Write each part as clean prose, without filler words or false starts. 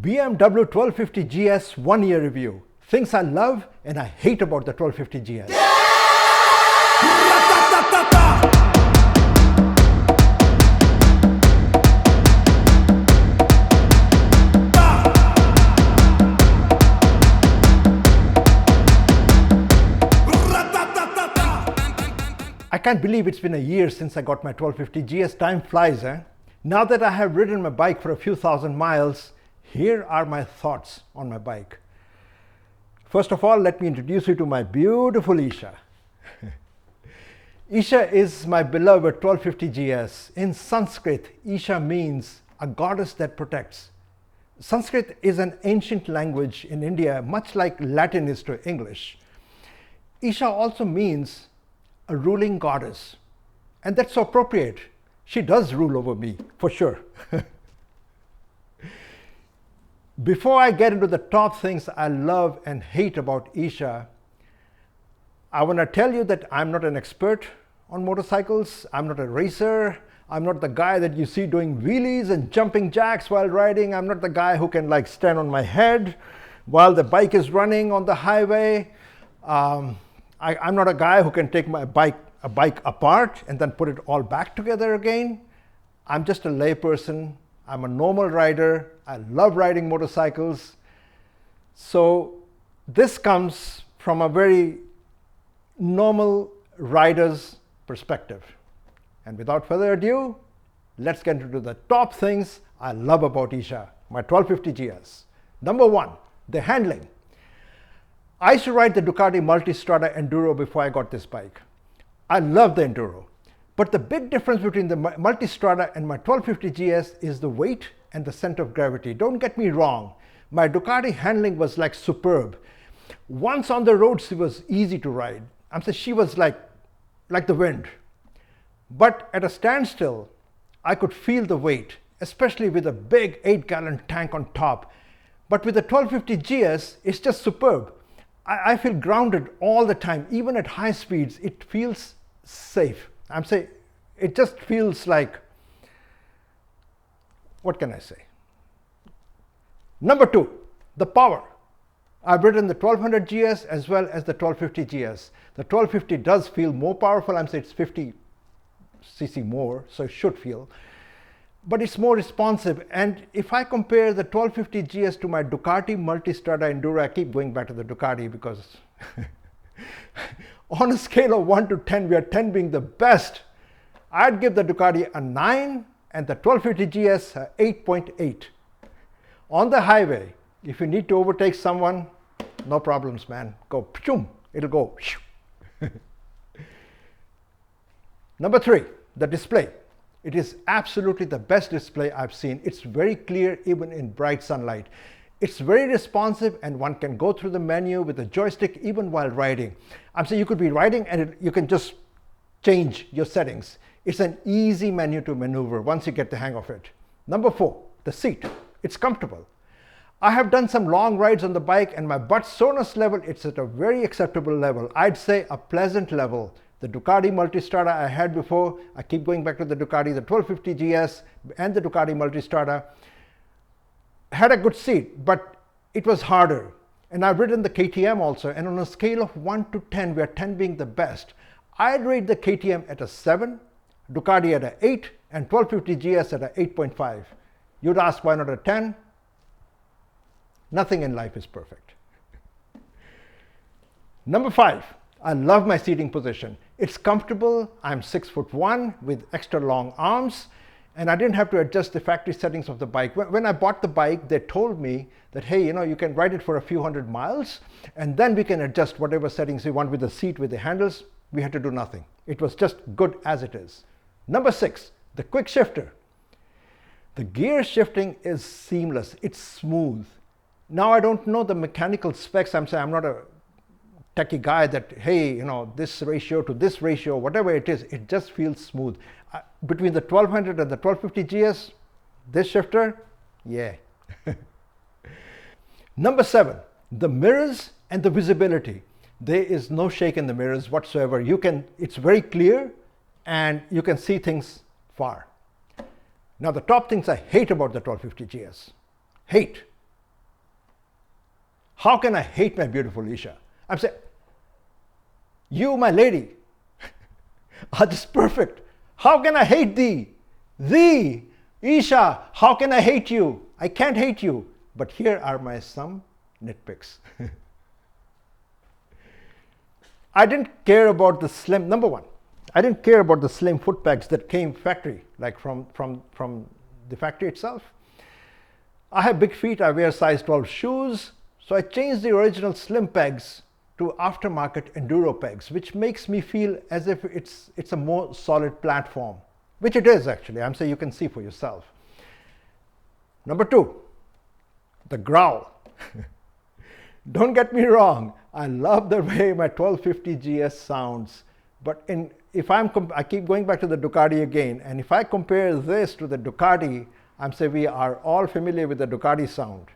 BMW 1250gs 1-year review. Things I love and I hate about the 1250gs. I can't believe it's been a year since I got my 1250gs. Time flies, eh? Now that I have ridden my bike for a few thousand miles, here are my thoughts on my bike. First of all, let me introduce you to my beautiful Isha. Isha is my beloved 1250gs. In Sanskrit, Isha means a goddess that protects. Sanskrit is an ancient language in India, much like Latin is to English. Isha also means a ruling goddess, and that's so appropriate. She does rule over me, for sure. Before I get into the top things I love and hate about Isha, I want to tell you that I'm not an expert on motorcycles. I'm not a racer. I'm not the guy that you see doing wheelies and jumping jacks while riding. I'm not the guy who can stand on my head while the bike is running on the highway. I'm not a guy who can take a bike apart and then put it all back together again. I'm just a layperson. I'm a normal rider. I love riding motorcycles. So this comes from a very normal rider's perspective. And without further ado, let's get into the top things I love about Isha, my 1250gs. Number one, the handling. I used to ride the Ducati Multistrada Enduro before I got this bike. I love the Enduro. But the big difference between the Multistrada and my 1250gs is the weight and the center of gravity. Don't get me wrong, my Ducati handling was superb. Once on the road, she was easy to ride. I'm saying she was like the wind. But at a standstill, I could feel the weight, especially with a big 8-gallon tank on top. But with the 1250gs, it's just superb. I feel grounded all the time. Even at high speeds, it feels safe. I'm saying it just feels like, what can I say? Number two, the power. I've ridden the 1200gs as well as the 1250gs. The 1250 does feel more powerful. I'm saying it's 50 cc more, so it should feel. But it's more responsive. And if I compare the 1250gs to my Ducati Multistrada Enduro, I keep going back to the Ducati because on a scale of 1 to 10, where 10 being the best, I'd give the Ducati a 9 and the 1250gs a 8.8. On the highway, if you need to overtake someone, no problems, man. Go, pshum, it'll go. Number three, the display. It is absolutely the best display I've seen. It's very clear even in bright sunlight. It's very responsive and one can go through the menu with a joystick even while riding. I'm saying you could be riding and you can just change your settings. It's an easy menu to maneuver once you get the hang of it. Number four, the seat. It's comfortable. I have done some long rides on the bike and my butt soreness level, it's at a very acceptable level. I'd say a pleasant level. The Ducati Multistrada I had before, I keep going back to the Ducati, the 1250gs and the Ducati Multistrada, had a good seat, but it was harder. And I've ridden the KTM also, and on a scale of 1 to 10, where 10 being the best, I'd rate the KTM at a 7, Ducati at an 8, and 1250gs at an 8.5. You'd ask why not a 10? Nothing in life is perfect. Number five, I love my seating position. It's comfortable. I'm 6'1" with extra long arms, and I didn't have to adjust the factory settings of the bike. When I bought the bike, they told me that, hey, you can ride it for a few hundred miles, and then we can adjust whatever settings you want with the seat, with the handles. We had to do nothing. It was just good as it is. Number six, the quick shifter. The gear shifting is seamless. It's smooth. Now, I don't know the mechanical specs. I'm saying I'm not a techie guy that, hey, this ratio to this ratio, whatever it is, it just feels smooth. Between the 1200 and the 1250gs, this shifter, yeah. Number seven, the mirrors and the visibility. There is no shake in the mirrors whatsoever. It's very clear and you can see things far. Now the top things I hate about the 1250gs. Hate. How can I hate my beautiful Isha? I'm saying, you, my lady, are just perfect. How can I hate thee? Thee, Isha, how can I hate you? I can't hate you. But here are my some nitpicks. I didn't care about the slim, number one, I didn't care about the slim foot pegs that came factory, like from the factory itself. I have big feet, I wear size 12 shoes, so I changed the original slim pegs to aftermarket enduro pegs, which makes me feel as if it's a more solid platform, which it is actually. I'm saying you can see for yourself. Number two, the growl. Don't get me wrong, I love the way my 1250gs sounds, but I keep going back to the Ducati again, and if I compare this to the Ducati, I'm saying we are all familiar with the Ducati sound.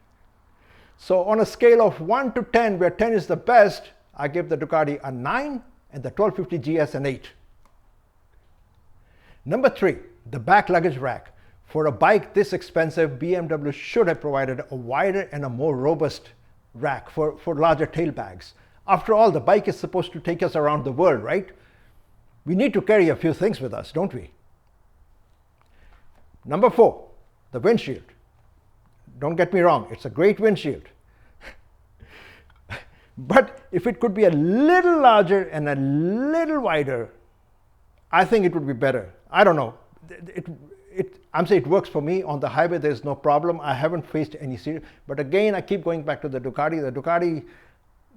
So on a scale of 1 to 10, where 10 is the best, I give the Ducati a 9 and the 1250gs an 8. Number three, the back luggage rack. For a bike this expensive, BMW should have provided a wider and a more robust rack for larger tail bags. After all, the bike is supposed to take us around the world, right? We need to carry a few things with us, don't we? Number four, the windshield. Don't get me wrong, it's a great windshield. But if it could be a little larger and a little wider, I think it would be better. I don't know. I'm saying it works for me. On the highway, there's no problem. I haven't faced any serious. But again, I keep going back to the Ducati.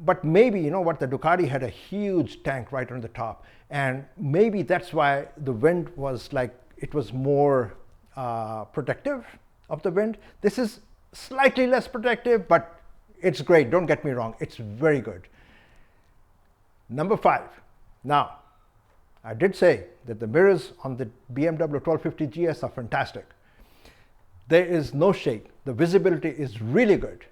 But maybe, you know what, the Ducati had a huge tank right on the top. And maybe that's why the wind was like, it was more protective of the wind. This is slightly less protective, but it's great. Don't get me wrong. It's very good. Number five. Now, I did say that the mirrors on the BMW 1250gs are fantastic. There is no shake. The visibility is really good.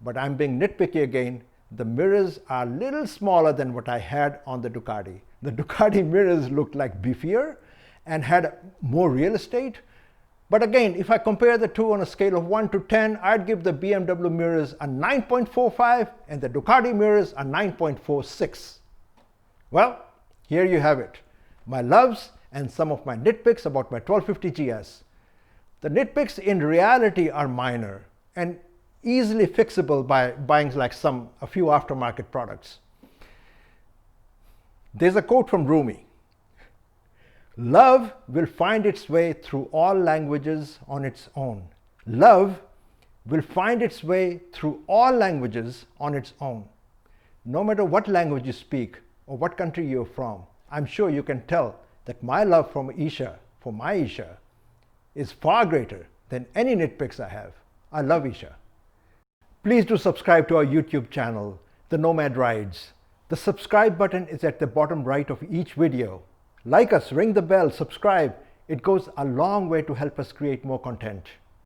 But I'm being nitpicky again. The mirrors are a little smaller than what I had on the Ducati. The Ducati mirrors looked like beefier and had more real estate. But again, if I compare the two on a scale of 1 to 10, I'd give the BMW mirrors a 9.45 and the Ducati mirrors a 9.46. Well, here you have it. My loves and some of my nitpicks about my 1250gs. The nitpicks in reality are minor and easily fixable by buying like a few aftermarket products. There's a quote from Rumi. Love will find its way through all languages on its own. Love will find its way through all languages on its own. No matter what language you speak or what country you're from, I'm sure you can tell that my love for my Isha, is far greater than any nitpicks I have. I love Isha. Please do subscribe to our YouTube channel, The Nomad Rides. The subscribe button is at the bottom right of each video. Like us, ring the bell, subscribe. It goes a long way to help us create more content.